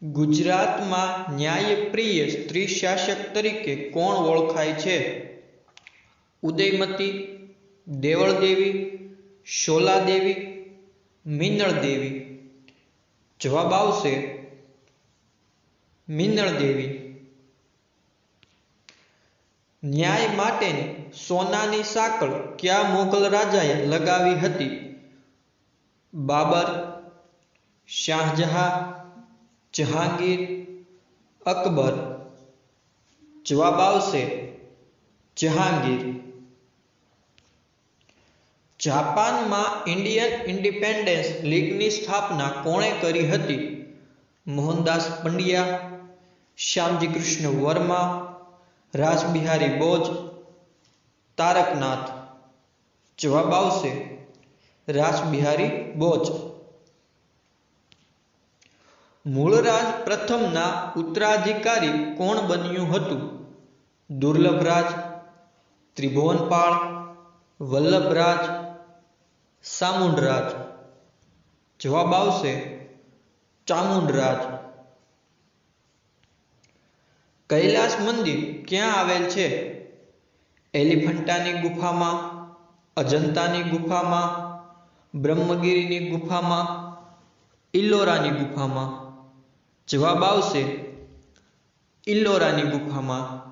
ગુજરાતમાં ન્યાયપ્રિય સ્ત્રી શાસક તરીકે કોણ ઓળખાય છે? ઉદયમતી, દેવળદેવી, શોલાદેવી, મિનળદેવી. જવાબ આવશે મિનળદેવી. ન્યાય માટેની સોનાની સાંકળ કયા મોગલ રાજાએ લગાવી હતી? બાબર, શાહજહાં, જહાંગીર, અકબર. જવાબ આવશે જહાંગીર. જાપાનમાં ઇન્ડિયન ઇન્ડિપેન્ડન્સ લીગની સ્થાપના કોણે કરી હતી? મોહનદાસ પંડ્યા, શ્યામજી કૃષ્ણ વર્મા, રાસબિહારી બોઝ, તારકનાથ. જવાબ આવશે રાસબિહારી બોઝ. મૂળરાજ પ્રથમના ઉત્તરાધિકારી કોણ બન્યું હતું? દુર્લભરાજ, ત્રિભુવનપાળ, વલ્લભરાજ, ચામુંડરાજ. જવાબ આવશે ચામુંડરાજ. કૈલાસ મંદિર ક્યાં આવેલ છે? એલિફન્ટાની ગુફામાં, અજંતાની ગુફામાં, બ્રહ્મગીરીની ગુફામાં, ઇલ્લોરાની ગુફામાં. જવાબ આવશે ઇલ્લોરાની ગુફામાં.